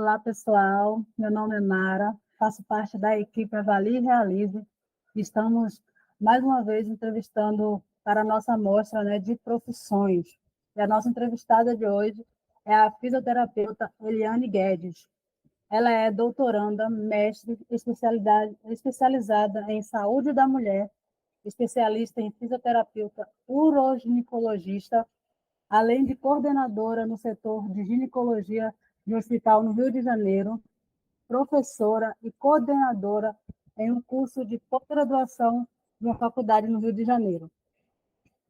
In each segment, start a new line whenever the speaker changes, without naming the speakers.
Olá, pessoal. Meu nome é Mara, faço parte da equipe Avalie e Realize. Estamos, mais uma vez, entrevistando para a nossa mostra, né, de profissões. E a nossa entrevistada de hoje é a fisioterapeuta Eliane Guedes. Ela é doutoranda, mestre, especializada em saúde da mulher, especialista em fisioterapeuta uroginecologista, além de coordenadora no setor de ginecologia de um hospital no Rio de Janeiro, professora e coordenadora em um curso de pós-graduação de uma faculdade no Rio de Janeiro.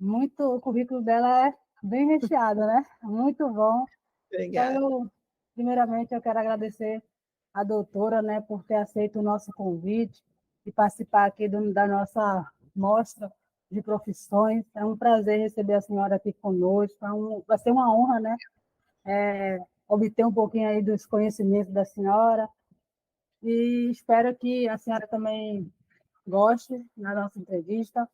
O currículo dela é bem recheado, né? Muito bom. Então,
Obrigada.
primeiramente, eu quero agradecer a doutora, né, por ter aceito o nosso convite e participar aqui da nossa mostra de profissões. É um prazer receber a senhora aqui conosco. Vai ser uma honra, né, obter um pouquinho aí dos conhecimentos da senhora e espero que a senhora também goste da nossa entrevista.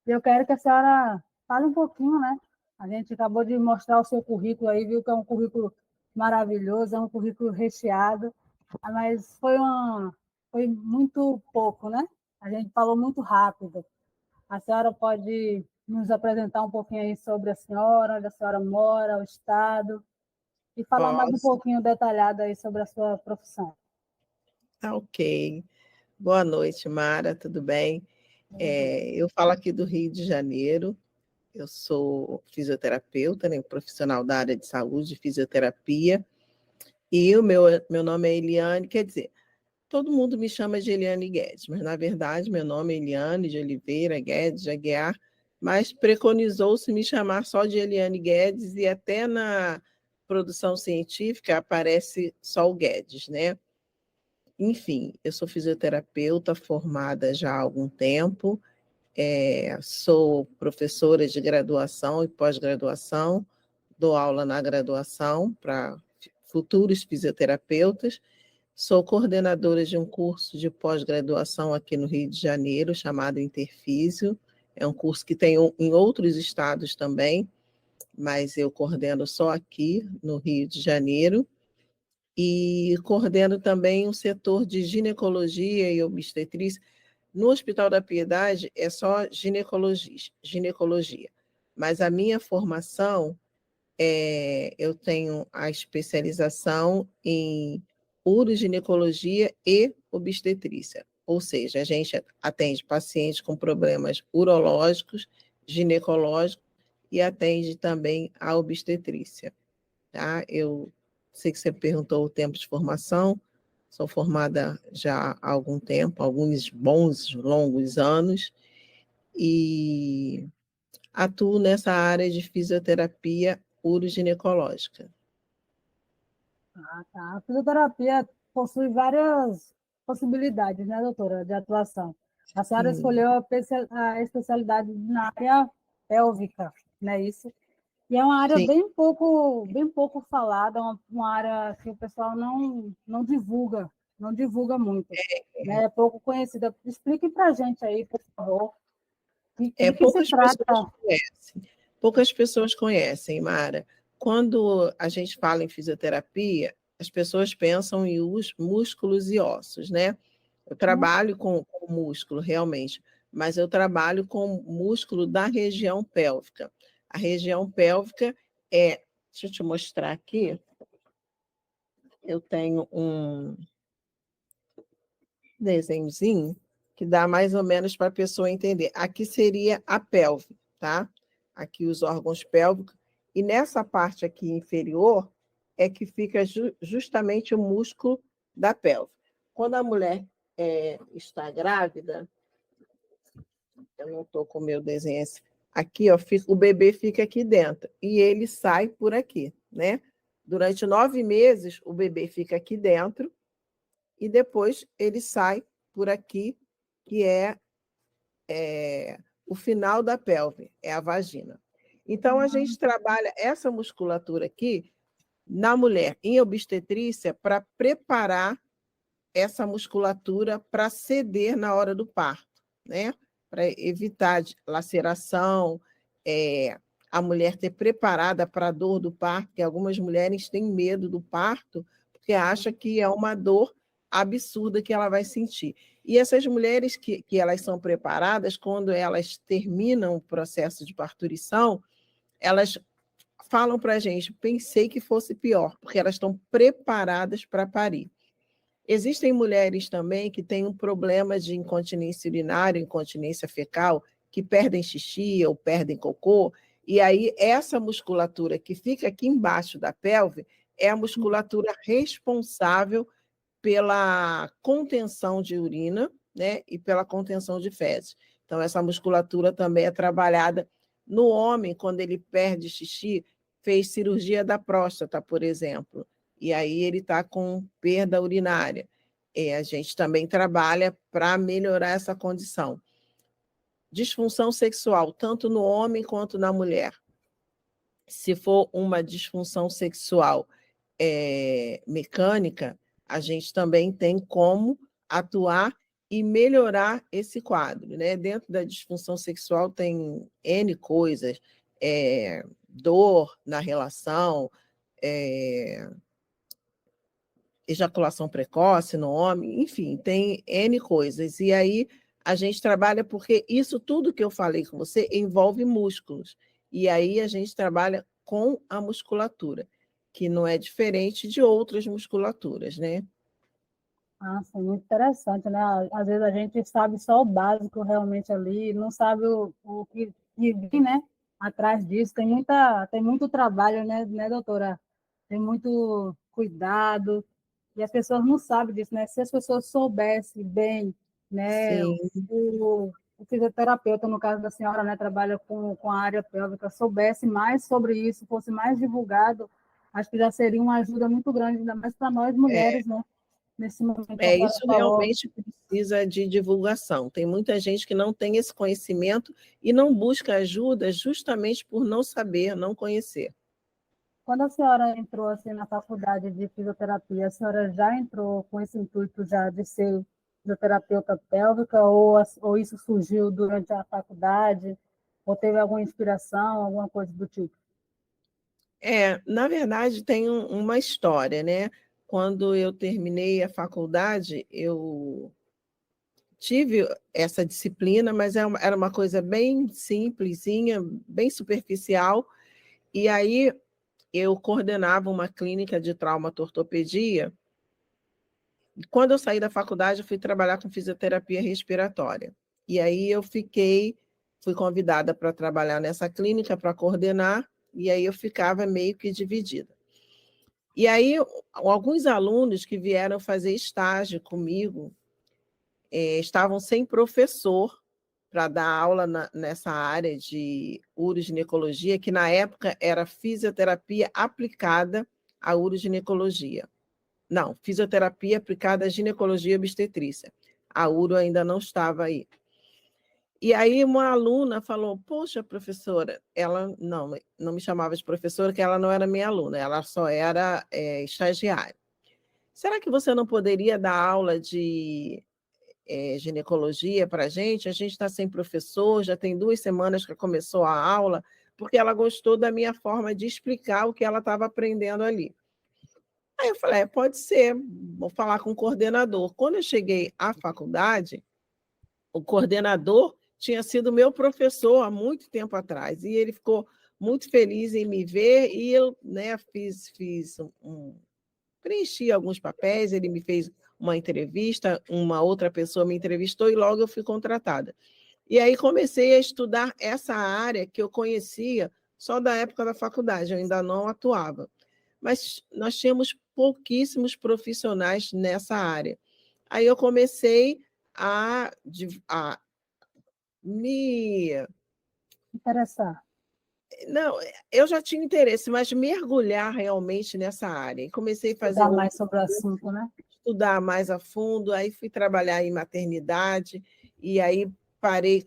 Eu quero que a senhora fale um pouquinho, né? A gente acabou de mostrar o seu currículo aí, viu que é um currículo maravilhoso, é um currículo recheado, mas foi muito pouco, né? A gente falou muito rápido. A senhora pode nos apresentar um pouquinho aí sobre a senhora, onde a senhora mora, o estado, e falar mais um
Posso?
pouquinho detalhado aí sobre a sua profissão.
Tá, ok. Boa noite, Mara, tudo bem? Eu falo aqui do Rio de Janeiro, eu sou fisioterapeuta, né, profissional da área de saúde, fisioterapia, e meu nome é Eliane, quer dizer, todo mundo me chama de Eliane Guedes, mas na verdade meu nome é Eliane de Oliveira Guedes de Aguiar, mas preconizou-se me chamar só de Eliane Guedes e até na produção científica aparece só o Guedes, né? Enfim, eu sou fisioterapeuta formada já há algum tempo, sou professora de graduação e pós-graduação, dou aula na graduação para futuros fisioterapeutas, sou coordenadora de um curso de pós-graduação aqui no Rio de Janeiro, chamado Interfísio, é um curso que tem em outros estados também, mas eu coordeno só aqui no Rio de Janeiro, e coordeno também um setor de ginecologia e obstetrícia. No Hospital da Piedade é só ginecologia, mas a minha formação, eu tenho a especialização em uroginecologia e obstetrícia, ou seja, a gente atende pacientes com problemas urológicos, ginecológicos e atende também a obstetrícia. Tá? Eu sei que você perguntou o tempo de formação, sou formada já há algum tempo, alguns bons, longos anos, e atuo nessa área de fisioterapia uroginecológica.
Ah, tá. A fisioterapia possui várias possibilidades, né, doutora, de atuação. A senhora
Sim,
escolheu a especialidade na área pélvica, não é isso? E é uma área
sim.
bem pouco falada, uma área que o pessoal não divulga muito, né? É pouco conhecida. Explique para a gente aí, por favor, de que se
Poucas pessoas
trata.
conhecem. Poucas pessoas conhecem, Mara. Quando a gente fala em fisioterapia, as pessoas pensam em os músculos e ossos, né? Eu trabalho com músculo, realmente, mas eu trabalho com músculo da região pélvica. A região pélvica deixa eu te mostrar aqui, eu tenho um desenhozinho que dá mais ou menos para a pessoa entender. Aqui seria a pelve, tá? Aqui os órgãos pélvicos. E nessa parte aqui inferior é que fica justamente o músculo da pelve. Quando a mulher está grávida, eu não estou com o meu desenho aqui, ó, o bebê fica aqui dentro e ele sai por aqui, né? Durante 9 meses, o bebê fica aqui dentro e depois ele sai por aqui, que o final da pelve, é a vagina. Então, a gente trabalha essa musculatura aqui na mulher em obstetrícia para preparar essa musculatura para ceder na hora do parto, né? Para evitar laceração, a mulher ter preparada para a dor do parto, porque algumas mulheres têm medo do parto, porque acha que é uma dor absurda que ela vai sentir. E essas mulheres que elas são preparadas, quando elas terminam o processo de parturição, elas falam para a gente, pensei que fosse pior, porque elas estão preparadas para parir. Existem mulheres também que têm um problema de incontinência urinária, incontinência fecal, que perdem xixi ou perdem cocô, e aí essa musculatura que fica aqui embaixo da pelve é a musculatura responsável pela contenção de urina, né, e pela contenção de fezes. Então, essa musculatura também é trabalhada no homem, quando ele perde xixi, fez cirurgia da próstata, por exemplo, e aí ele está com perda urinária. A gente também trabalha para melhorar essa condição. Disfunção sexual, tanto no homem quanto na mulher. Se for uma disfunção sexual mecânica, a gente também tem como atuar e melhorar esse quadro, né? Dentro da disfunção sexual tem N coisas, dor na relação, ejaculação precoce no homem, enfim, tem N coisas. E aí a gente trabalha porque isso tudo que eu falei com você envolve músculos. E aí a gente trabalha com a musculatura, que não é diferente de outras musculaturas, né?
Ah, sim, muito interessante, né? Às vezes a gente sabe só o básico realmente ali, não sabe o que vem, né? Atrás disso. Tem muito trabalho, né, doutora? Tem muito cuidado, e as pessoas não sabem disso, né? Se as pessoas soubessem bem, né?
Sim,
O fisioterapeuta, no caso da senhora, né, trabalha com a área pélvica, soubesse mais sobre isso, fosse mais divulgado, acho que já seria uma ajuda muito grande, ainda mais para nós mulheres, né? Nesse momento que a senhora
isso
falou.
realmente precisa de divulgação. Tem muita gente que não tem esse conhecimento e não busca ajuda justamente por não saber, não conhecer.
Quando a senhora entrou assim na faculdade de fisioterapia, a senhora já entrou com esse intuito já de ser fisioterapeuta pélvica ou isso surgiu durante a faculdade? Ou teve alguma inspiração, alguma coisa do tipo?
Na verdade, tem uma história, né? Quando eu terminei a faculdade, eu tive essa disciplina, mas era uma coisa bem simplesinha, bem superficial, e aí eu coordenava uma clínica de traumatortopedia. E quando eu saí da faculdade, eu fui trabalhar com fisioterapia respiratória. E aí fui convidada para trabalhar nessa clínica, para coordenar, e aí eu ficava meio que dividida. E aí, alguns alunos que vieram fazer estágio comigo estavam sem professor para dar aula nessa área de uroginecologia, que na época era fisioterapia aplicada à uroginecologia. Não, fisioterapia aplicada à ginecologia e obstetrícia. A uro ainda não estava aí. E aí uma aluna falou, poxa, professora, ela não me chamava de professora, que ela não era minha aluna, ela só era estagiária. Será que você não poderia dar aula de ginecologia para a gente? A gente está sem professor, já tem 2 semanas que começou a aula, porque ela gostou da minha forma de explicar o que ela estava aprendendo ali. Aí eu falei, pode ser, vou falar com o coordenador. Quando eu cheguei à faculdade, o coordenador tinha sido meu professor há muito tempo atrás, e ele ficou muito feliz em me ver, e eu, né, preenchi alguns papéis, ele me fez uma entrevista, uma outra pessoa me entrevistou, e logo eu fui contratada. E aí comecei a estudar essa área que eu conhecia só da época da faculdade, eu ainda não atuava. Mas nós tínhamos pouquíssimos profissionais nessa área. Aí eu comecei a me.
Interessar,
Não, eu já tinha interesse, mas mergulhar realmente nessa área. E comecei a fazer
estudar mais
outros
sobre o
cursos,
assunto, né?
estudar mais a fundo, aí fui trabalhar em maternidade, e aí parei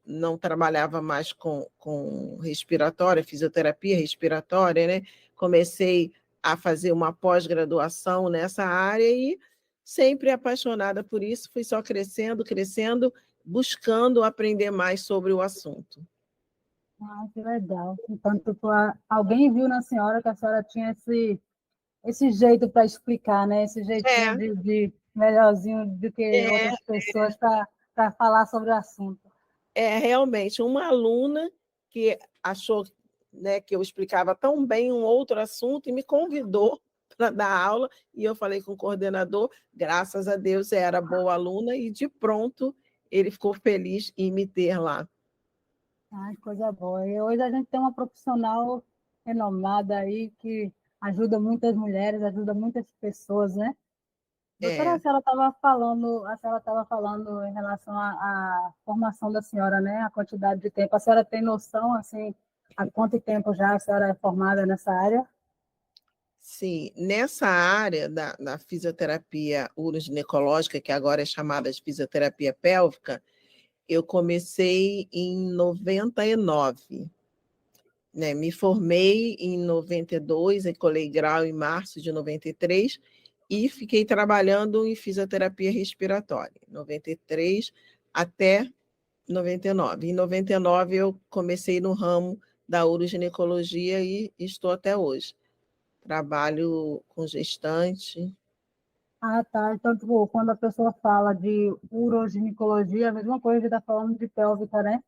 não trabalhava mais com respiratória, fisioterapia respiratória, né? Comecei a fazer uma pós-graduação nessa área e sempre apaixonada por isso, fui só crescendo, crescendo, buscando aprender mais sobre o assunto.
Ah, que legal. Então, tipo, alguém viu na senhora que a senhora tinha esse jeito para explicar, né? Esse jeitinho
É,
de melhorzinho do que
é,
outras pessoas para falar sobre o assunto.
é realmente uma aluna que achou, né, que eu explicava tão bem um outro assunto e me convidou para dar aula, e eu falei com o coordenador, graças a Deus era boa aluna, e de pronto ele ficou feliz em me ter lá.
Ai, coisa boa. E hoje a gente tem uma profissional renomada aí que ajuda muitas mulheres, ajuda muitas pessoas, né? Doutora,
É,
a senhora estava falando em relação à formação da senhora, né? A quantidade de tempo. A senhora tem noção, assim, há quanto tempo já a senhora é formada nessa área?
sim, nessa área da fisioterapia uroginecológica, que agora é chamada de fisioterapia pélvica, eu comecei em 99, né? Me formei em 92, colei grau em março de 93 e fiquei trabalhando em fisioterapia respiratória, 93 até 99. Em 99 eu comecei no ramo da uroginecologia e estou até hoje. Trabalho com gestante.
Ah, tá. Então, tipo, quando a pessoa fala de uroginecologia, é a mesma coisa que está falando de pélvica, né?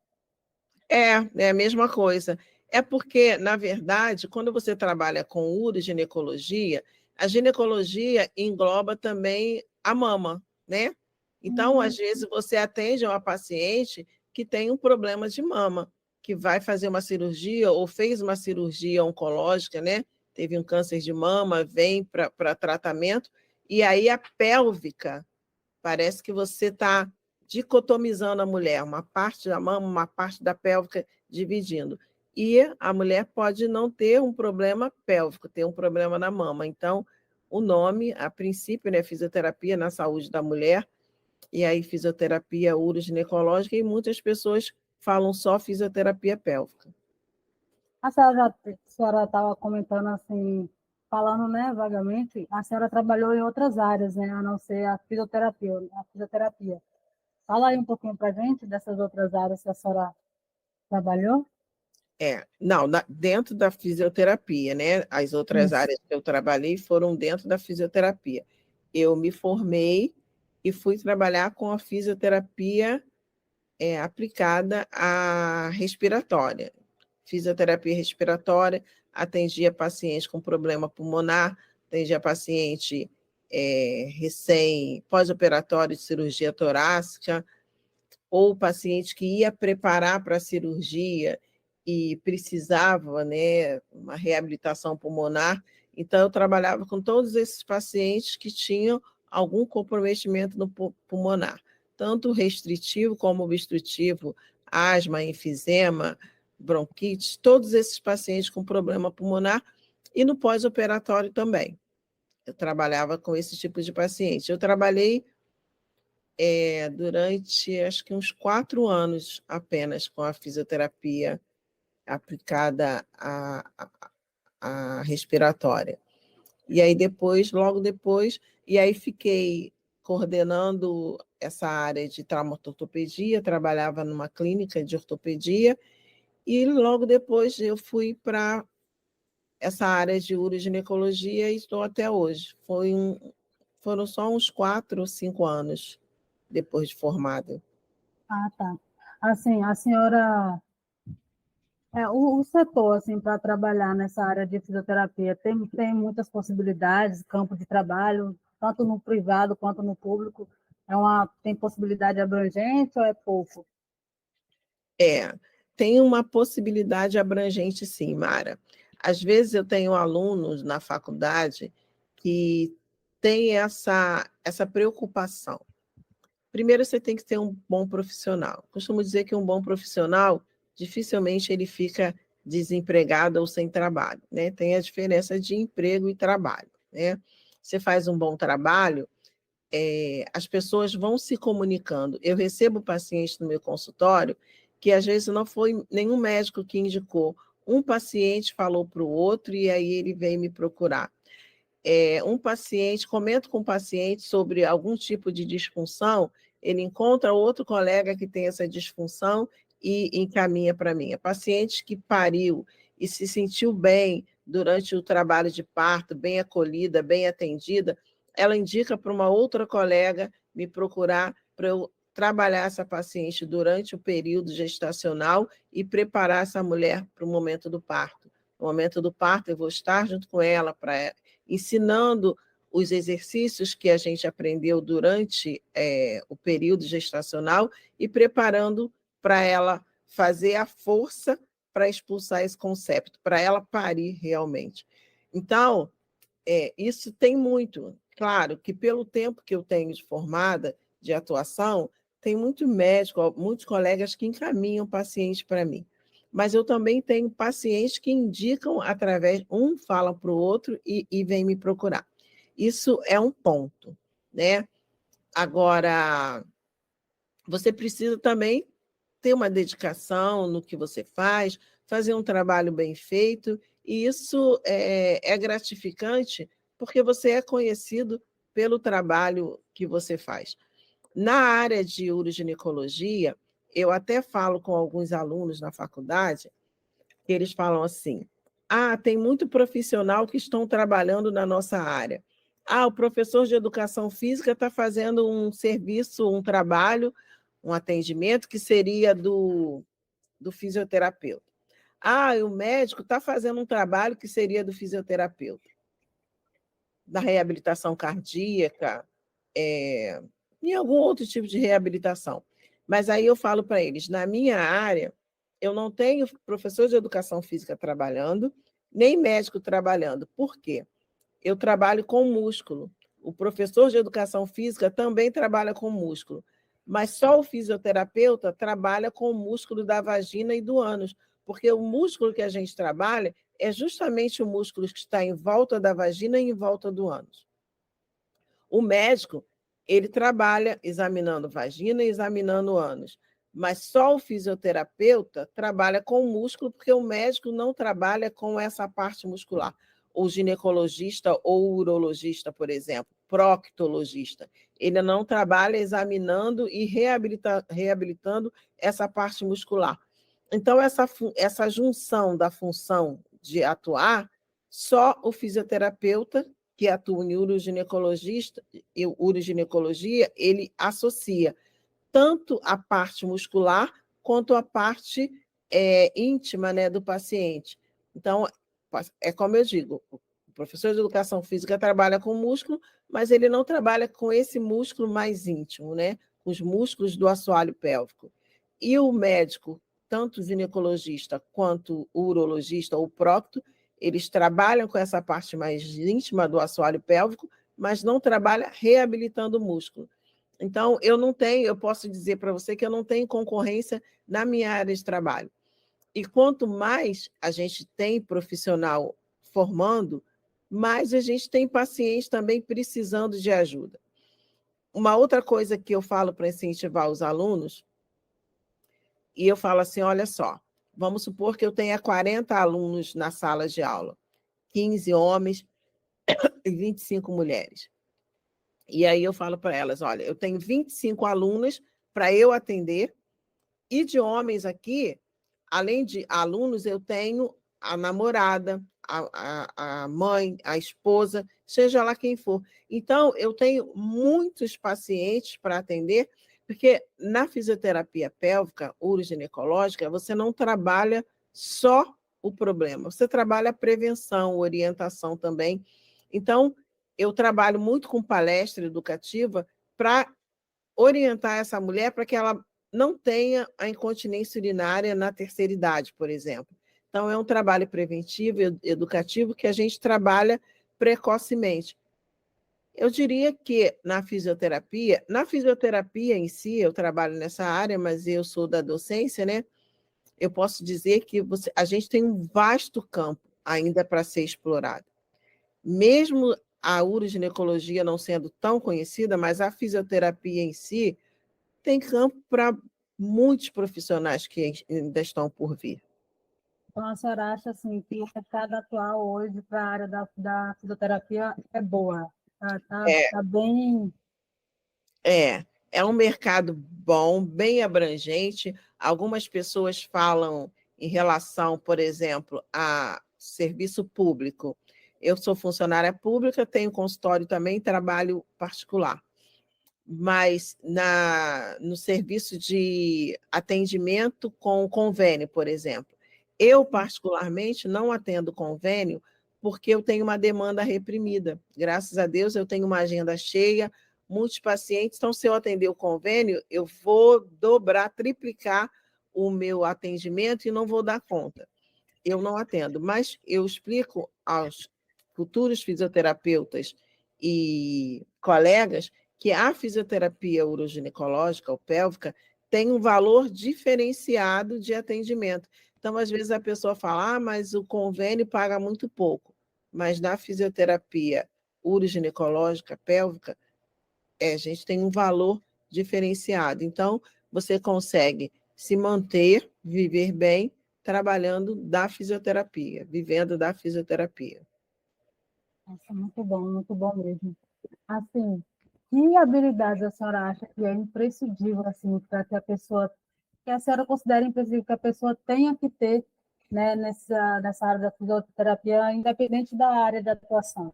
É a mesma coisa. É porque, na verdade, quando você trabalha com uroginecologia, a ginecologia engloba também a mama, né? Então,
Hum.
às vezes, você atende uma paciente que tem um problema de mama, que vai fazer uma cirurgia ou fez uma cirurgia oncológica, né? Teve um câncer de mama, vem para tratamento, e aí a pélvica parece que você está dicotomizando a mulher, uma parte da mama, uma parte da pélvica, dividindo. E a mulher pode não ter um problema pélvico, ter um problema na mama. Então, o nome, a princípio, né, fisioterapia na saúde da mulher, e aí fisioterapia uroginecológica, e muitas pessoas falam só fisioterapia pélvica.
A senhora estava comentando assim, falando, né, vagamente, a senhora trabalhou em outras áreas, né, a não ser a fisioterapia, a fisioterapia. Fala aí um pouquinho para a gente dessas outras áreas que a senhora trabalhou.
Não, dentro da fisioterapia, né? As outras
Isso.
áreas que eu trabalhei foram dentro da fisioterapia. Eu me formei e fui trabalhar com a fisioterapia aplicada à respiratória. Fisioterapia respiratória, atendia paciente com problema pulmonar, atendia paciente pós-operatório de cirurgia torácica, ou o paciente que ia preparar para a cirurgia e precisava, né, uma reabilitação pulmonar. Então, eu trabalhava com todos esses pacientes que tinham algum comprometimento no pulmonar, tanto restritivo como obstrutivo, asma, enfisema, bronquite, todos esses pacientes com problema pulmonar, e no pós-operatório também. Eu trabalhava com esse tipo de paciente. Eu trabalhei durante acho que uns 4 anos apenas com a fisioterapia aplicada à respiratória. E aí depois, logo depois, e aí fiquei coordenando essa área de traumatortopedia, trabalhava numa clínica de ortopedia, e logo depois eu fui para essa área de uroginecologia e estou até hoje. Foram só uns 4 ou 5 anos depois de formada.
Ah, tá. Assim, a senhora, o setor, assim, para trabalhar nessa área de fisioterapia, tem muitas possibilidades, campo de trabalho, tanto no privado quanto no público. Tem possibilidade abrangente ou é pouco?
É, tem uma possibilidade abrangente, sim, Mara. Às vezes eu tenho alunos na faculdade que têm essa preocupação. Primeiro, você tem que ter um bom profissional. Costumo dizer que um bom profissional, dificilmente ele fica desempregado ou sem trabalho, né? Tem a diferença de emprego e trabalho, né? Você faz um bom trabalho, as pessoas vão se comunicando. Eu recebo pacientes no meu consultório que às vezes não foi nenhum médico que indicou. Um paciente falou para o outro e aí ele veio me procurar. Um paciente, comento com o paciente sobre algum tipo de disfunção, ele encontra outro colega que tem essa disfunção e encaminha para mim. A paciente que pariu e se sentiu bem durante o trabalho de parto, bem acolhida, bem atendida, ela indica para uma outra colega me procurar para eu trabalhar essa paciente durante o período gestacional e preparar essa mulher para o momento do parto. No momento do parto, eu vou estar junto com ela, ensinando os exercícios que a gente aprendeu durante o período gestacional e preparando para ela fazer a força para expulsar esse concepto, para ela parir realmente. Então, isso tem muito. Claro que pelo tempo que eu tenho de formada, de atuação, tem muito médico, muitos colegas que encaminham pacientes para mim. Mas eu também tenho pacientes que indicam através, um fala para o outro e vem me procurar. Isso é um ponto, né? Agora, você precisa também ter uma dedicação no que você faz, fazer um trabalho bem feito, e isso é gratificante porque você é conhecido pelo trabalho que você faz. Na área de uroginecologia, eu até falo com alguns alunos na faculdade, que eles falam assim: tem muito profissional que estão trabalhando na nossa área. O professor de educação física está fazendo um serviço, um trabalho, um atendimento que seria do fisioterapeuta. O médico está fazendo um trabalho que seria do fisioterapeuta, da reabilitação cardíaca, em algum outro tipo de reabilitação. Mas aí eu falo para eles, na minha área, eu não tenho professor de educação física trabalhando, nem médico trabalhando. Por quê? Eu trabalho com músculo. O professor de educação física também trabalha com músculo, mas só o fisioterapeuta trabalha com o músculo da vagina e do ânus, porque o músculo que a gente trabalha é justamente o músculo que está em volta da vagina e em volta do ânus. O médico, ele trabalha examinando vagina e examinando ânus, mas só o fisioterapeuta trabalha com o músculo, porque o médico não trabalha com essa parte muscular. O ginecologista ou o urologista, por exemplo, proctologista, ele não trabalha examinando e reabilitando essa parte muscular. Então, essa junção da função de atuar, só o fisioterapeuta que atua em uroginecologia, ele associa tanto a parte muscular quanto a parte íntima, né, do paciente. Então, é como eu digo, o professor de educação física trabalha com músculo, mas ele não trabalha com esse músculo mais íntimo, né, com os músculos do assoalho pélvico. E o médico, tanto o ginecologista quanto o urologista ou o procto, eles trabalham com essa parte mais íntima do assoalho pélvico, mas não trabalham reabilitando o músculo. Então, eu posso dizer para você que eu não tenho concorrência na minha área de trabalho. E quanto mais a gente tem profissional formando, mais a gente tem pacientes também precisando de ajuda. Uma outra coisa que eu falo para incentivar os alunos, e eu falo assim, olha só, vamos supor que eu tenha 40 alunos na sala de aula, 15 homens e 25 mulheres. E aí eu falo para elas, olha, eu tenho 25 alunas para eu atender, e de homens aqui, além de alunos, eu tenho a namorada, a mãe, a esposa, seja lá quem for. Então, eu tenho muitos pacientes para atender, porque na fisioterapia pélvica, uroginecológica, você não trabalha só o problema, você trabalha a prevenção, orientação também. Então, eu trabalho muito com palestra educativa para orientar essa mulher para que ela não tenha a incontinência urinária na terceira idade, por exemplo. Então, é um trabalho preventivo, educativo, que a gente trabalha precocemente. Eu diria que na fisioterapia em si, eu trabalho nessa área, mas eu sou da docência, né? Eu posso dizer que a gente tem um vasto campo ainda para ser explorado. Mesmo a uroginecologia não sendo tão conhecida, mas a fisioterapia em si tem campo para muitos profissionais que ainda estão por vir.
Então, a senhora acha assim, que o mercado atual hoje para a área da fisioterapia é boa? Tá bem.
É um mercado bom, bem abrangente. Algumas pessoas falam em relação, por exemplo, a serviço público. Eu sou funcionária pública, tenho consultório também, trabalho particular. Mas no serviço de atendimento com convênio, por exemplo, eu, particularmente, não atendo convênio porque eu tenho uma demanda reprimida. Graças a Deus, eu tenho uma agenda cheia, muitos pacientes. Então, se eu atender o convênio, eu vou dobrar, triplicar o meu atendimento e não vou dar conta. Eu não atendo, mas eu explico aos futuros fisioterapeutas e colegas que a fisioterapia uroginecológica ou pélvica tem um valor diferenciado de atendimento. Então, às vezes, a pessoa fala, mas o convênio paga muito pouco. Mas na fisioterapia uroginecológica pélvica, a gente tem um valor diferenciado. Então, você consegue se manter, viver bem, trabalhando da fisioterapia, vivendo da fisioterapia.
Nossa, muito bom mesmo. Assim, que habilidades a senhora acha que é imprescindível, assim, para que a pessoa, que a senhora considera imprescindível que a pessoa tenha que ter, né, nessa área da fisioterapia, independente da área de atuação?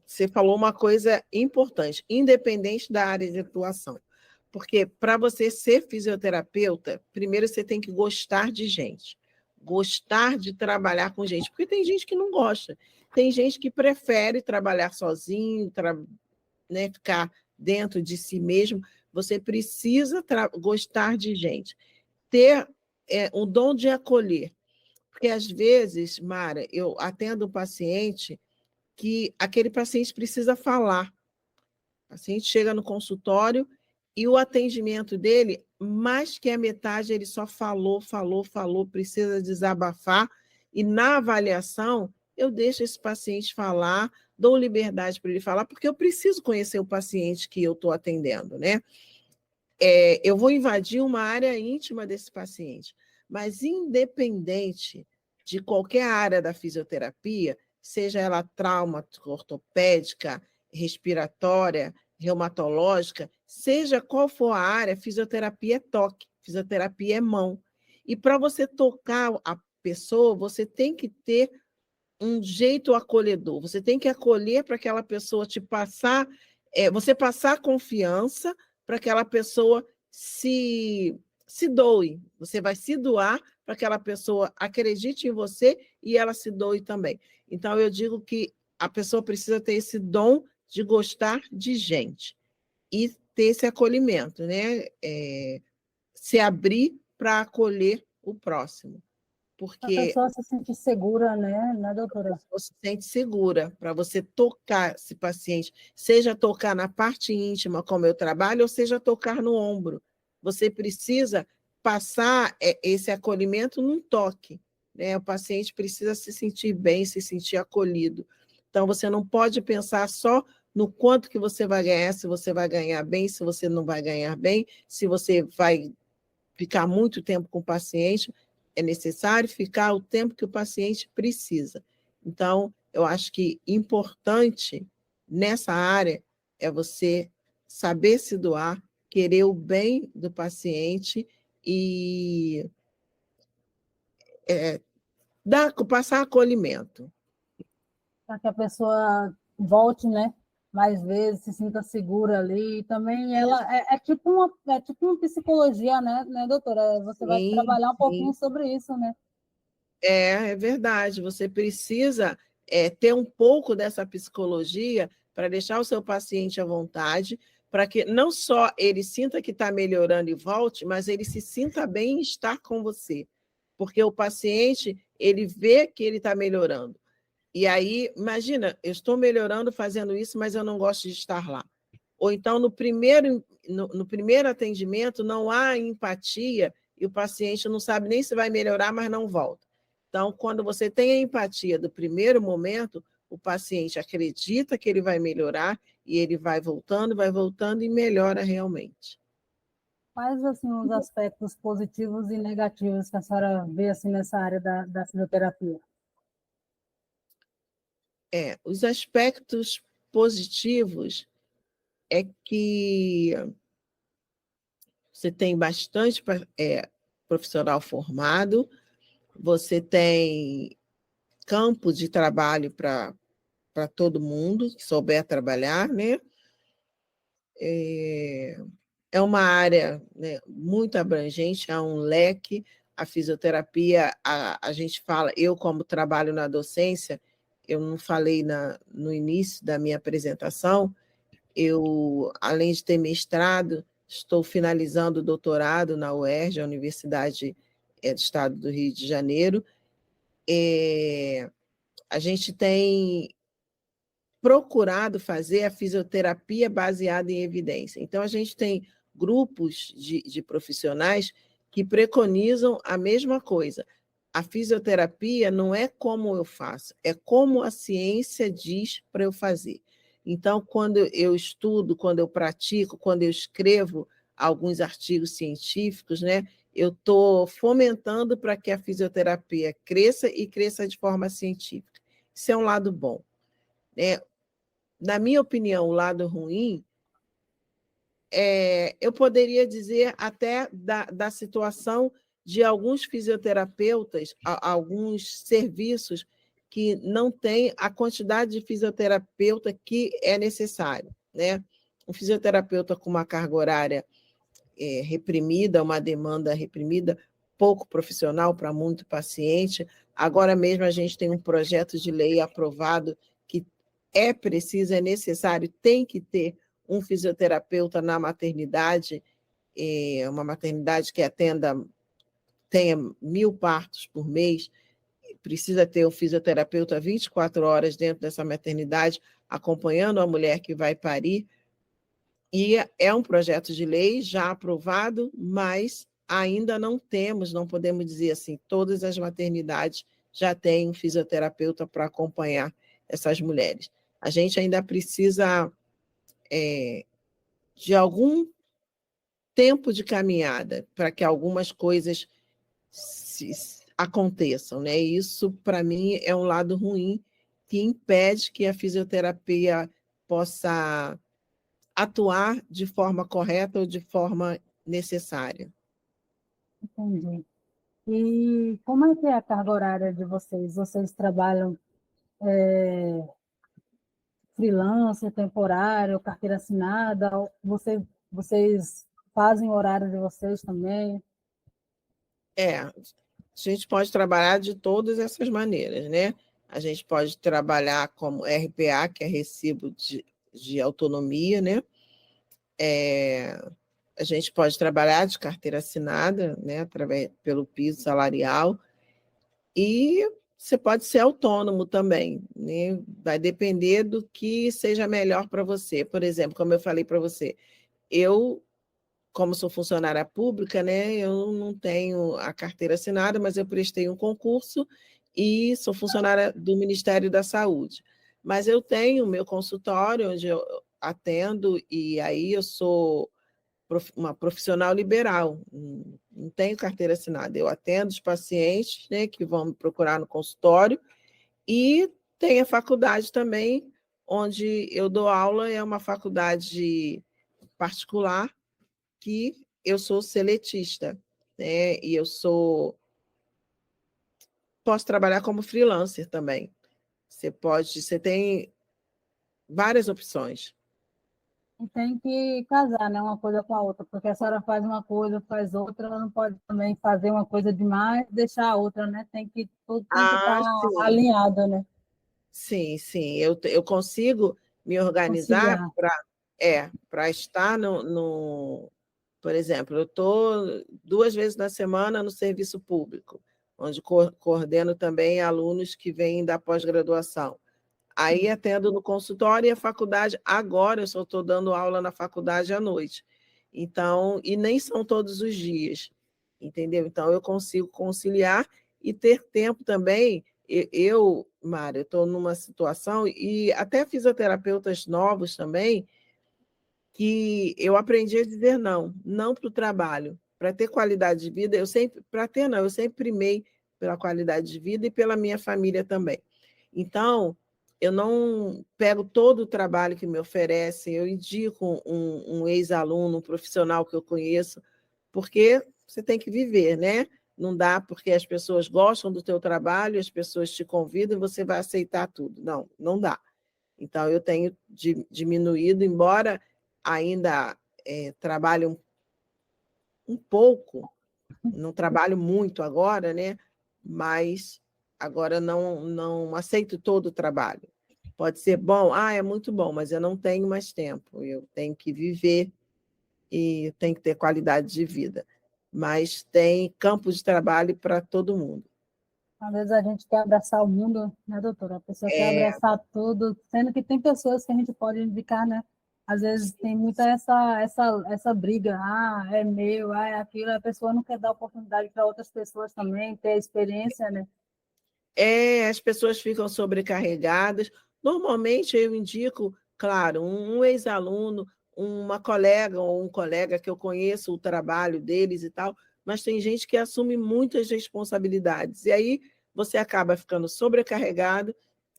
Você falou uma coisa importante, independente da área de atuação. Porque para você ser fisioterapeuta, primeiro você tem que gostar de gente, gostar de trabalhar com gente, porque tem gente que não gosta, tem gente que prefere trabalhar sozinho, né, ficar dentro de si mesmo. Você precisa gostar de gente, ter um dom de acolher. Porque às vezes, Mara, eu atendo um paciente que aquele paciente precisa falar. O paciente chega no consultório e o atendimento dele, mais que a metade, ele só falou, precisa desabafar. E na avaliação, eu deixo esse paciente falar, dou liberdade para ele falar, porque eu preciso conhecer o paciente que eu estou atendendo, né? Eu vou invadir uma área íntima desse paciente, mas independente de qualquer área da fisioterapia, seja ela trauma, ortopédica, respiratória, reumatológica, seja qual for a área, fisioterapia é toque, fisioterapia é mão. E para você tocar a pessoa, você tem que ter um jeito acolhedor, você tem que acolher para aquela pessoa te passar, você passar confiança para aquela pessoa se doe, você vai se doar para que aquela pessoa acredite em você e ela se doe também. Então, eu digo que a pessoa precisa ter esse dom de gostar de gente e ter esse acolhimento, né? Se abrir para acolher o próximo,
A
porque
pessoa se sentir segura, né, doutora?
você se sente segura para você tocar esse paciente, seja tocar na parte íntima, como eu trabalho, ou seja tocar no ombro. Você precisa passar esse acolhimento num toque, né? O paciente precisa se sentir bem, se sentir acolhido. Então, você não pode pensar só no quanto que você vai ganhar, se você vai ganhar bem, se você não vai ganhar bem, se você vai ficar muito tempo com o paciente, é necessário ficar o tempo que o paciente precisa. Então, eu acho que importante nessa área é você saber se doar, querer o bem do paciente e passar acolhimento.
Para que a pessoa volte, né, mais vezes, se sinta segura ali. E também ela é tipo uma psicologia, né, doutora? Você vai
Sim,
trabalhar um pouquinho
sim.
sobre isso, né?
É verdade. Você precisa ter um pouco dessa psicologia para deixar o seu paciente à vontade, para que não só ele sinta que está melhorando e volte, mas ele se sinta bem em estar com você. Porque o paciente, ele vê que ele está melhorando. E aí, imagina, eu estou melhorando fazendo isso, mas eu não gosto de estar lá. Ou então, no primeiro atendimento, não há empatia e o paciente não sabe nem se vai melhorar, mas não volta. Então, quando você tem a empatia do primeiro momento, o paciente acredita que ele vai melhorar e ele vai voltando e melhora realmente.
Quais, assim, os aspectos positivos e negativos que a senhora vê, assim, nessa área da fisioterapia?
Os aspectos positivos é que você tem bastante profissional formado, você tem campo de trabalho para todo mundo que souber trabalhar, né? É uma área, né, muito abrangente, há um leque. A fisioterapia, a gente fala, eu como trabalho na docência, eu não falei no início da minha apresentação, eu, além de ter mestrado, estou finalizando o doutorado na UERJ, a Universidade do Estado do Rio de Janeiro. A gente tem procurado fazer a fisioterapia baseada em evidência. Então, a gente tem grupos de profissionais que preconizam a mesma coisa. A fisioterapia não é como eu faço, é como a ciência diz para eu fazer. Então, quando eu estudo, quando eu pratico, quando eu escrevo alguns artigos científicos, né, eu estou fomentando para que a fisioterapia cresça e cresça de forma científica. Isso é um lado bom, né? Na minha opinião, o lado ruim eu poderia dizer até da situação de alguns fisioterapeutas, alguns serviços que não têm a quantidade de fisioterapeuta que é necessário, né? Um fisioterapeuta com uma carga horária reprimida, uma demanda reprimida, pouco profissional para muito paciente. Agora mesmo a gente tem um projeto de lei aprovado que é preciso, é necessário, tem que ter um fisioterapeuta na maternidade, uma maternidade que tenha 1.000 partos por mês, precisa ter um fisioterapeuta 24 horas dentro dessa maternidade, acompanhando a mulher que vai parir. E é um projeto de lei já aprovado, mas ainda não temos, não podemos dizer assim, todas as maternidades já têm um fisioterapeuta para acompanhar essas mulheres. A gente ainda precisa de algum tempo de caminhada para que algumas coisas aconteçam, né? Isso, para mim, é um lado ruim que impede que a fisioterapia possa atuar de forma correta ou de forma necessária.
Entendi. E como é que é a carga horária de vocês? Vocês trabalham freelancer, temporário, carteira assinada? Ou vocês fazem o horário de vocês também?
A gente pode trabalhar de todas essas maneiras, né? A gente pode trabalhar como RPA, que é recibo de autonomia, né? A gente pode trabalhar de carteira assinada, né? Pelo piso salarial, e você pode ser autônomo também, né? Vai depender do que seja melhor para você. Por exemplo, como eu falei para você, eu, como sou funcionária pública, né, eu não tenho a carteira assinada, mas eu prestei um concurso e sou funcionária do Ministério da Saúde. Mas eu tenho o meu consultório, onde eu atendo, e aí eu sou uma profissional liberal, não tenho carteira assinada. Eu atendo os pacientes, né, que vão me procurar no consultório, e tem a faculdade também, onde eu dou aula, é uma faculdade particular, que eu sou seletista, né? E posso trabalhar como freelancer também. Você tem várias opções.
E tem que casar, né, uma coisa com a outra, porque a senhora faz uma coisa, faz outra, ela não pode também fazer uma coisa demais e deixar a outra, né? Tudo tem que estar
Sim,
alinhado, né?
sim, sim. Eu consigo me organizar
Conciliar.
para estar por exemplo, eu estou 2 vezes na semana no serviço público, onde coordeno também alunos que vêm da pós-graduação. Aí atendo no consultório e a faculdade, agora eu só estou dando aula na faculdade à noite. Então, e nem são todos os dias, entendeu? Então, eu consigo conciliar e ter tempo também. Mário, eu estou numa situação, e até fisioterapeutas novos também, que eu aprendi a dizer não, não para o trabalho. Para ter qualidade de vida, eu sempre primei pela qualidade de vida e pela minha família também. Então, eu não pego todo o trabalho que me oferecem, eu indico um ex-aluno, um profissional que eu conheço, porque você tem que viver, né? não dá porque as pessoas gostam do teu trabalho, as pessoas te convidam e você vai aceitar tudo. Não, não dá. Então, eu tenho diminuído, embora ainda trabalhe um pouco, não trabalho muito agora, né? Mas agora não aceito todo o trabalho. Pode ser bom, é muito bom, mas eu não tenho mais tempo, eu tenho que viver e tenho que ter qualidade de vida. Mas tem campo de trabalho para todo mundo.
Às vezes a gente quer abraçar o mundo, né, doutora? A pessoa quer
É,
abraçar tudo, sendo que tem pessoas que a gente pode indicar, né? Às vezes tem muita essa briga, é meu, é aquilo, a pessoa não quer dar oportunidade para outras pessoas também, ter a experiência, né?
as pessoas ficam sobrecarregadas. Normalmente eu indico, claro, um ex-aluno, uma colega ou um colega que eu conheço o trabalho deles e tal, mas tem gente que assume muitas responsabilidades. E aí você acaba ficando sobrecarregado,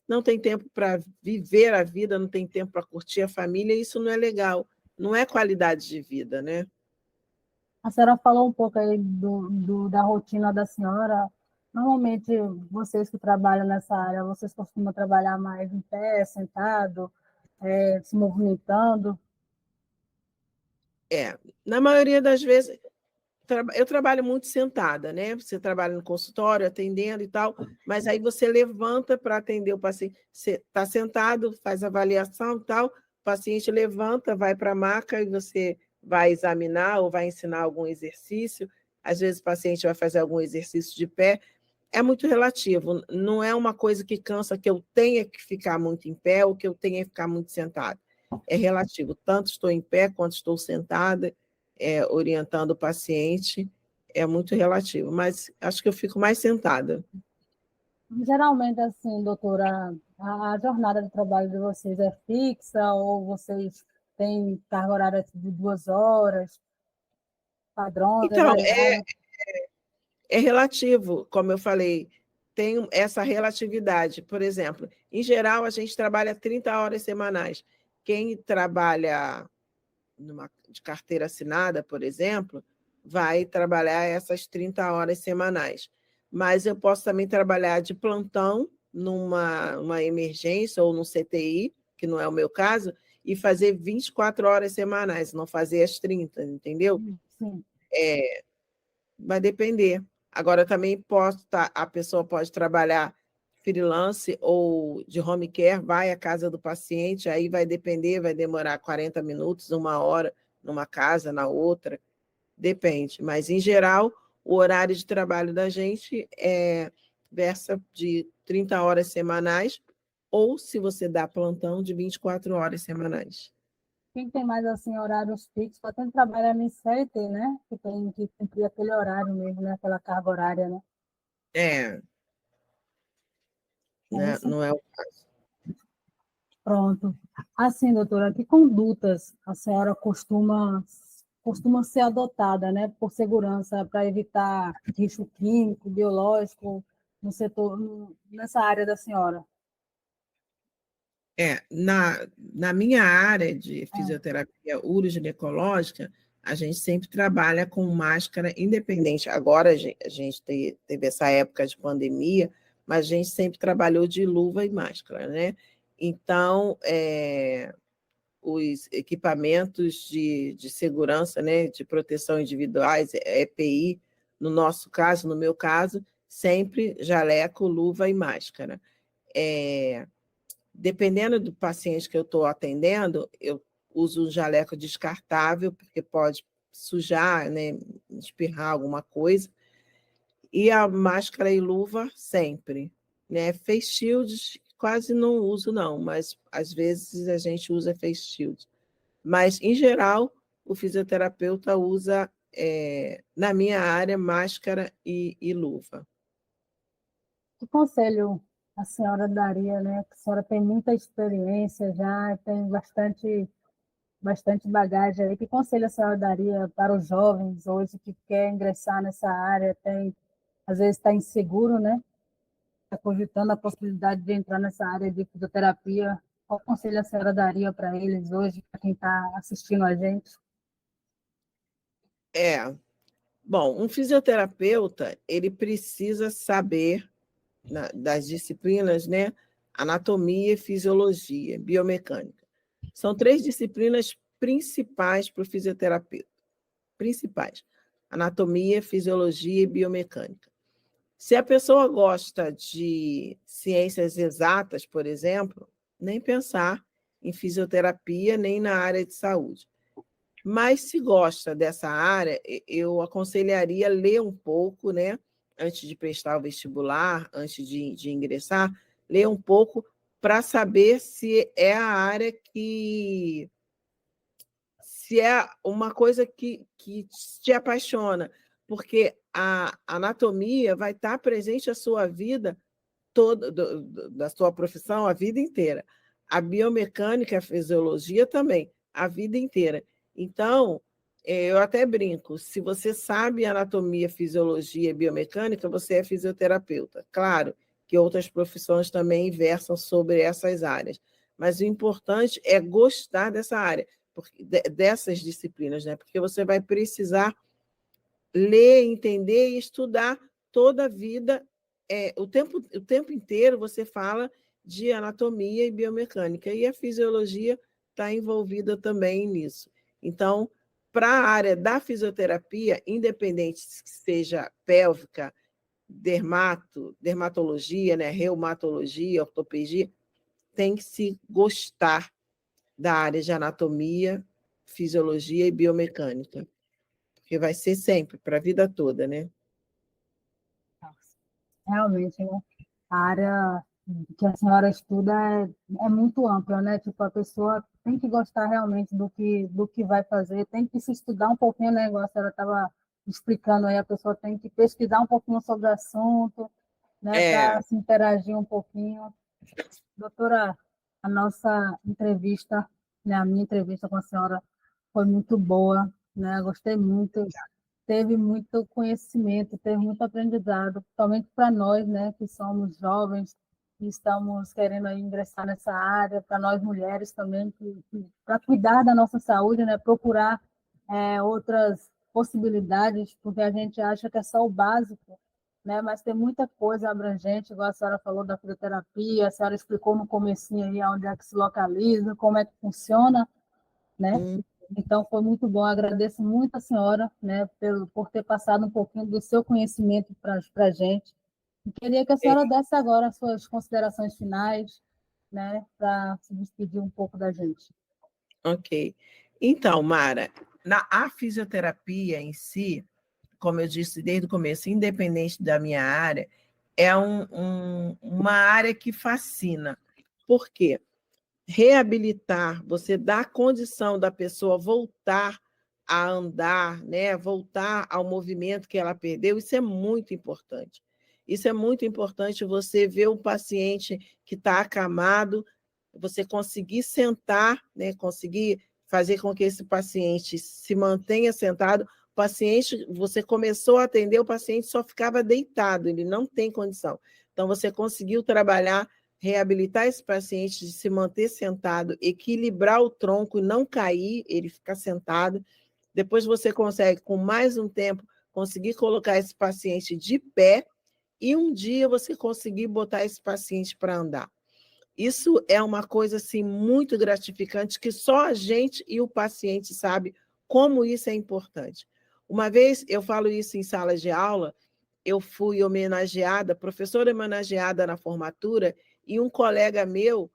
não tem tempo para viver a vida, não tem tempo para curtir a família, e isso não é legal, não é qualidade de vida, né?
A senhora falou um pouco aí da rotina da senhora. Normalmente, vocês que trabalham nessa área, vocês costumam trabalhar mais em pé, sentado, se movimentando?
Na maioria das vezes, eu trabalho muito sentada, né? Você trabalha no consultório, atendendo e tal, mas aí você levanta para atender o paciente. Você está sentado, faz avaliação e tal, o paciente levanta, vai para a maca e você vai examinar ou vai ensinar algum exercício. Às vezes o paciente vai fazer algum exercício de pé. É muito relativo, não é uma coisa que cansa que eu tenha que ficar muito em pé ou que eu tenha que ficar muito sentado. É relativo, tanto estou em pé quanto estou sentada, orientando o paciente, é muito relativo, mas acho que eu fico mais sentada.
Geralmente, assim, doutora, a jornada de trabalho de vocês é fixa ou vocês têm carga horária de 2 horas, padrões, é
Então,
variável?
é relativo, como eu falei, tem essa relatividade. Por exemplo, em geral, a gente trabalha 30 horas semanais. Quem trabalha de carteira assinada, por exemplo, vai trabalhar essas 30 horas semanais. Mas eu posso também trabalhar de plantão numa emergência ou no CTI, que não é o meu caso, e fazer 24 horas semanais, não fazer as 30, entendeu?
Sim.
Vai depender. Agora, também a pessoa pode trabalhar freelance ou de home care, vai à casa do paciente, aí vai depender, vai demorar 40 minutos, 1 hora, numa casa, na outra, depende. Mas, em geral, o horário de trabalho da gente versa de 30 horas semanais, ou, se você dá plantão, de 24 horas semanais.
Quem tem mais, assim, horários fixos, só tem que trabalhar no CLT, né? Que tem que cumprir aquele horário mesmo, né? Aquela carga horária, né?
É,
É
né?
isso?
Não é o
Pronto. Assim, doutora, que condutas a senhora costuma ser adotada, né, por segurança, para evitar risco químico, biológico no setor, nessa área da senhora?
Na minha área de
É,
fisioterapia uroginecológica, a gente sempre trabalha com máscara independente. Agora a gente teve essa época de pandemia, mas a gente sempre trabalhou de luva e máscara, né? Então, os equipamentos de segurança, né, de proteção individuais, EPI, no nosso caso, no meu caso, sempre jaleco, luva e máscara. É, Dependendo do paciente que eu estou atendendo, eu uso um jaleco descartável, porque pode sujar, né, espirrar alguma coisa, e a máscara e luva sempre. Né? Face shield quase não uso, não, mas às vezes a gente usa face shield. Mas, em geral, o fisioterapeuta usa, na minha área, máscara e luva.
que conselho a senhora daria, né? Que a senhora tem muita experiência já, tem bastante bagagem aí. Que conselho a senhora daria para os jovens hoje que quer ingressar nessa área, às vezes está inseguro, né? Está cogitando a possibilidade de entrar nessa área de fisioterapia. Qual conselho a senhora daria para eles hoje, para quem está assistindo a gente?
É, Bom, um fisioterapeuta, ele precisa saber das disciplinas, né? Anatomia, fisiologia, biomecânica. São 3 disciplinas principais para o fisioterapeuta. Principais. Anatomia, fisiologia e biomecânica. Se a pessoa gosta de ciências exatas, por exemplo, nem pensar em fisioterapia, nem na área de saúde. Mas se gosta dessa área, eu aconselharia ler um pouco, né? Antes de prestar o vestibular, antes de ingressar, ler um pouco para saber se é a área que se é uma coisa que te apaixona, porque a anatomia vai estar presente a sua vida toda, da sua profissão, a vida inteira. A biomecânica, a fisiologia também, a vida inteira. Então, eu até brinco, se você sabe anatomia, fisiologia e biomecânica, você é fisioterapeuta. Claro que outras profissões também versam sobre essas áreas, mas o importante é gostar dessa área, dessas disciplinas, né? Porque você vai precisar ler, entender e estudar toda a vida. O tempo inteiro você fala de anatomia e biomecânica, e a fisiologia está envolvida também nisso. Então, para a área da fisioterapia, independente que seja pélvica, dermatologia, né, reumatologia, ortopedia, tem que se gostar da área de anatomia, fisiologia e biomecânica, porque vai ser sempre, para a vida toda, né?
Realmente, né? A área que a senhora estuda é muito ampla, né? Tipo, a pessoa tem que gostar realmente do que vai fazer, tem que se estudar um pouquinho, né? Igual a senhora estava explicando aí, a pessoa tem que pesquisar um pouquinho sobre o assunto, né? Para
É,
se interagir um pouquinho. Doutora, a nossa entrevista, né? A minha entrevista com a senhora foi muito boa, né? Gostei muito, teve muito conhecimento, teve muito aprendizado, principalmente para nós, né, que somos jovens, que estamos querendo aí ingressar nessa área, para nós mulheres também, para cuidar da nossa saúde, né, procurar outras possibilidades, porque a gente acha que é só o básico, né, mas tem muita coisa abrangente, igual a senhora falou da fisioterapia, a senhora explicou no comecinho aí onde é que se localiza, como é que funciona, né?
hum,
Então, foi muito bom. Agradeço muito a senhora, né, por ter passado um pouquinho do seu conhecimento para a gente. E queria que a
é,
senhora desse agora as suas considerações finais, né, para se despedir um pouco da gente.
ok. Então, Mara, a fisioterapia em si, como eu disse desde o começo, independente da minha área, é uma área que fascina. Por quê? Reabilitar, você dá a condição da pessoa voltar a andar, né? Voltar ao movimento que ela perdeu, isso é muito importante. Isso é muito importante, você ver o paciente que está acamado, você conseguir sentar, né? Conseguir fazer com que esse paciente se mantenha sentado. O paciente, você começou a atender, o paciente só ficava deitado, ele não tem condição. Então, você conseguiu trabalhar, reabilitar esse paciente de se manter sentado, equilibrar o tronco e não cair, ele ficar sentado. Depois você consegue, com mais um tempo, conseguir colocar esse paciente de pé e um dia você conseguir botar esse paciente para andar. Isso é uma coisa assim muito gratificante que só a gente e o paciente sabe como isso é importante. Uma vez eu falo isso em sala de aula, eu fui homenageada, professora homenageada na formatura, e um colega meu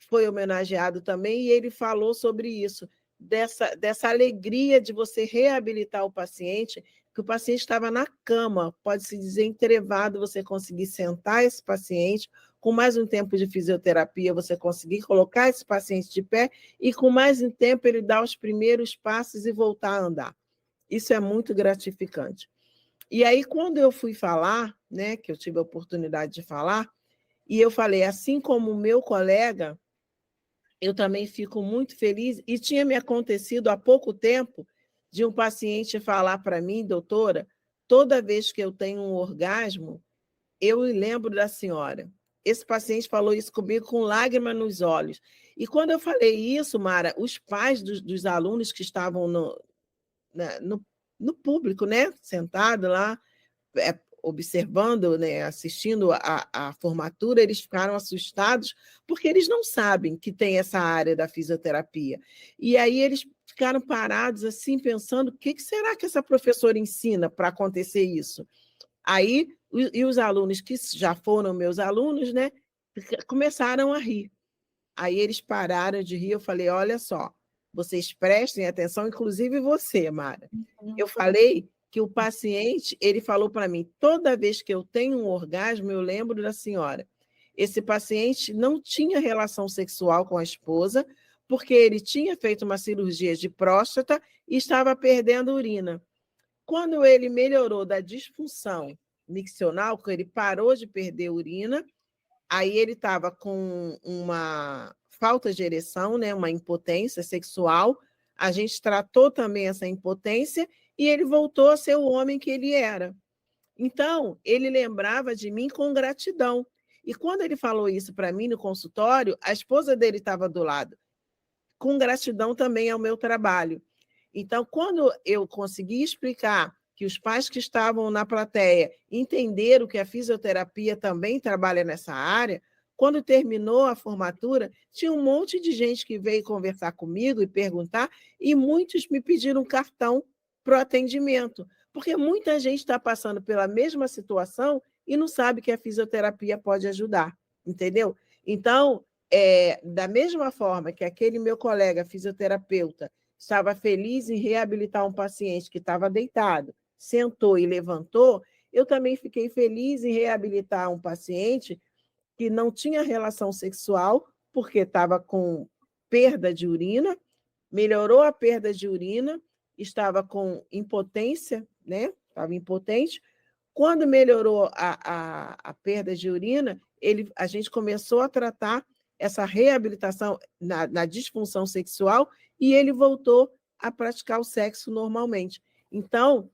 foi homenageado também, e ele falou sobre isso, dessa alegria de você reabilitar o paciente, que o paciente estava na cama, pode-se dizer entrevado, você conseguir sentar esse paciente, com mais um tempo de fisioterapia, você conseguir colocar esse paciente de pé, e com mais um tempo ele dar os primeiros passos e voltar a andar. Isso é muito gratificante. E aí, quando eu fui falar, né, que eu tive a oportunidade de falar, e eu falei, assim como o meu colega, eu também fico muito feliz, e tinha me acontecido há pouco tempo de um paciente falar para mim, doutora, toda vez que eu tenho um orgasmo, eu lembro da senhora. Esse paciente falou isso comigo com lágrima nos olhos. E quando eu falei isso, Mara, os pais dos alunos que estavam no público, né? Sentado lá, observando, né, assistindo a formatura, eles ficaram assustados, porque eles não sabem que tem essa área da fisioterapia. E aí eles ficaram parados, assim, pensando, o que será que essa professora ensina para acontecer isso? Aí, e os alunos que já foram meus alunos, né, começaram a rir. Aí eles pararam de rir, eu falei, olha só, vocês prestem atenção, inclusive você, Mara. Eu falei que o paciente, ele falou para mim, toda vez que eu tenho um orgasmo, eu lembro da senhora. Esse paciente não tinha relação sexual com a esposa, porque ele tinha feito uma cirurgia de próstata e estava perdendo urina. Quando ele melhorou da disfunção miccional, que ele parou de perder urina, aí ele estava com uma falta de ereção, né, uma impotência sexual. A gente tratou também essa impotência e ele voltou a ser o homem que ele era. Então, ele lembrava de mim com gratidão. E quando ele falou isso para mim no consultório, a esposa dele estava do lado, com gratidão também ao meu trabalho. Então, quando eu consegui explicar que os pais que estavam na plateia entenderam que a fisioterapia também trabalha nessa área, quando terminou a formatura, tinha um monte de gente que veio conversar comigo e perguntar, e muitos me pediram cartão para o atendimento, porque muita gente está passando pela mesma situação e não sabe que a fisioterapia pode ajudar, entendeu? Então, da mesma forma que aquele meu colega fisioterapeuta estava feliz em reabilitar um paciente que estava deitado, sentou e levantou, eu também fiquei feliz em reabilitar um paciente que não tinha relação sexual, porque estava com perda de urina, melhorou a perda de urina, estava com impotência, né? Estava impotente. Quando melhorou a perda de urina, a gente começou a tratar essa reabilitação na disfunção sexual e ele voltou a praticar o sexo normalmente. Então,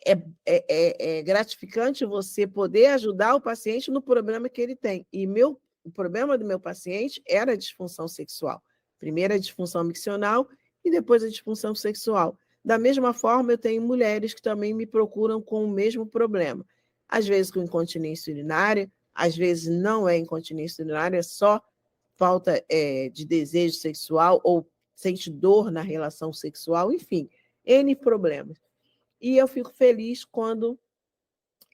é gratificante você poder ajudar o paciente no problema que ele tem. E o problema do meu paciente era a disfunção sexual. Primeiro a disfunção miccional e depois a disfunção sexual. Da mesma forma, eu tenho mulheres que também me procuram com o mesmo problema. Às vezes com incontinência urinária, às vezes não é incontinência urinária, é só falta de desejo sexual ou sente dor na relação sexual, enfim, N problemas. E eu fico feliz quando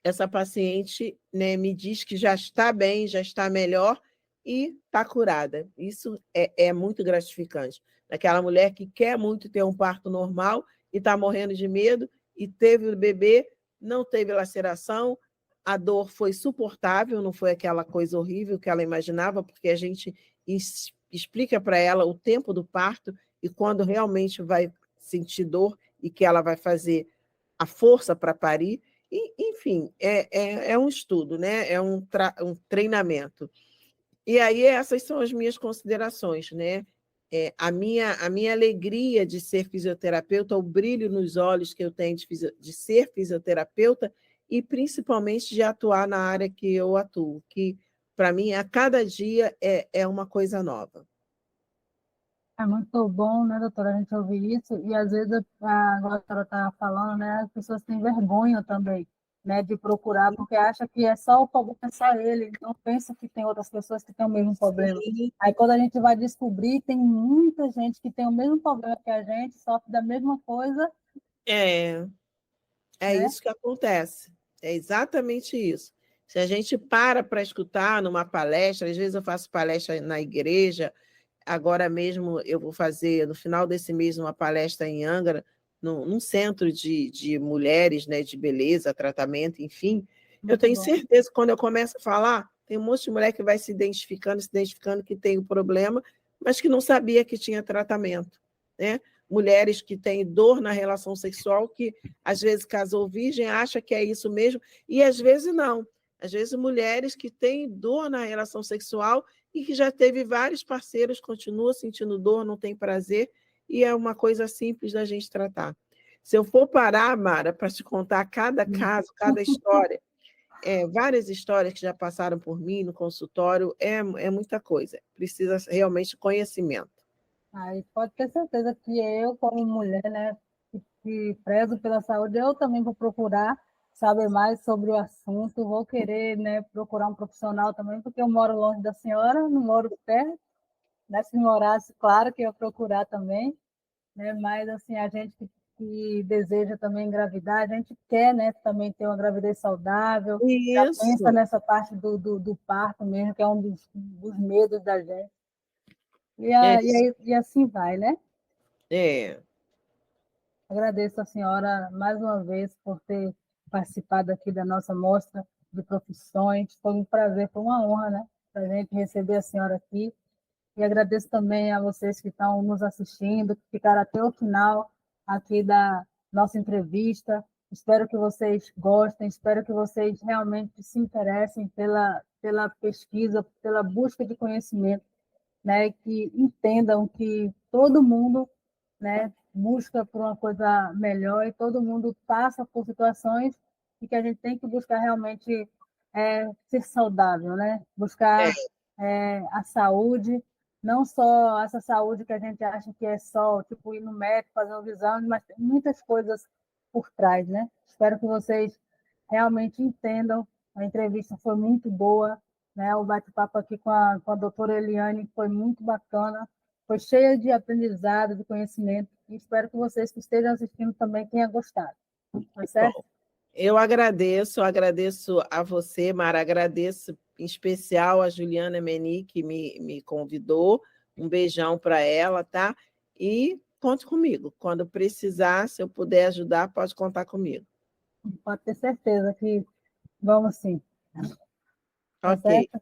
essa paciente, né, me diz que já está bem, já está melhor e está curada. Isso é muito gratificante. Daquela mulher que quer muito ter um parto normal e está morrendo de medo e teve o bebê, não teve laceração, a dor foi suportável, não foi aquela coisa horrível que ela imaginava, porque a gente explica para ela o tempo do parto e quando realmente vai sentir dor e que ela vai fazer a força para parir. Enfim, é um estudo, né? É um treinamento. E aí essas são as minhas considerações, né? A minha alegria de ser fisioterapeuta, o brilho nos olhos que eu tenho de ser fisioterapeuta e principalmente de atuar na área que eu atuo, que para mim a cada dia é uma coisa nova.
É muito bom, né, doutora, a gente ouvir isso, e às vezes, agora a senhora está falando, né, as pessoas têm vergonha também, né, de procurar, porque acha que é só o problema, é só ele, não pensa que tem outras pessoas que têm o mesmo problema.
Sim.
Aí quando a gente vai descobrir, tem muita gente que tem o mesmo problema que a gente, sofre da mesma coisa,
É, é
né?
isso que acontece. É exatamente isso. Se a gente para escutar numa palestra, às vezes eu faço palestra na igreja, agora mesmo eu vou fazer, no final desse mês, uma palestra em Angra, num centro de mulheres, né, de beleza, tratamento, enfim. Eu
Muito
tenho
bom.
certeza que quando eu começo a falar, tem um monte de mulher que vai se identificando que tem o problema, mas que não sabia que tinha tratamento, né? Mulheres que têm dor na relação sexual, que às vezes casou virgem, acha que é isso mesmo, e às vezes não. Às vezes mulheres que têm dor na relação sexual e que já teve vários parceiros, continua sentindo dor, não tem prazer, e é uma coisa simples da gente tratar. Se eu for parar, Mara, para te contar cada caso, cada história, várias histórias que já passaram por mim no consultório, é muita coisa. Precisa realmente conhecimento.
Aí pode ter certeza que eu, como mulher, né, que prezam pela saúde, eu também vou procurar saber mais sobre o assunto, vou querer, né, procurar um profissional também, porque eu moro longe da senhora, não moro perto, né? Se morasse, claro que eu ia procurar também, né? Mas assim, a gente que deseja também engravidar, a gente quer, né, também ter uma gravidez saudável, já pensa
Isso.
nessa parte do parto mesmo, que é um dos medos da gente.
É,
E assim vai, né?
é.
Agradeço a senhora mais uma vez por ter participado aqui da nossa mostra de profissões. Foi um prazer, foi uma honra, né, para a gente receber a senhora aqui. E agradeço também a vocês que estão nos assistindo, que ficaram até o final aqui da nossa entrevista. Espero que vocês gostem, espero que vocês realmente se interessem pela pesquisa, pela busca de conhecimento, né? Que entendam que todo mundo, né, busca por uma coisa melhor e todo mundo passa por situações e que a gente tem que buscar realmente ser saudável, né?
É,
Buscar a saúde, não só essa saúde que a gente acha que é só tipo ir no médico fazer um exame, mas tem muitas coisas por trás, né? Espero que vocês realmente entendam. A entrevista foi muito boa, né? O bate-papo aqui com a doutora Eliane foi muito bacana, foi cheia de aprendizado, de conhecimento, e espero que vocês que estejam assistindo também tenham gostado. Tá certo?
bom. Eu agradeço a você, Mara, agradeço em especial a Juliana Meni, que me convidou. Um beijão para ela, tá? E conte comigo. Quando precisar, se eu puder ajudar, pode contar comigo.
Pode ter certeza que vamos sim. Tá
Ok.
certo?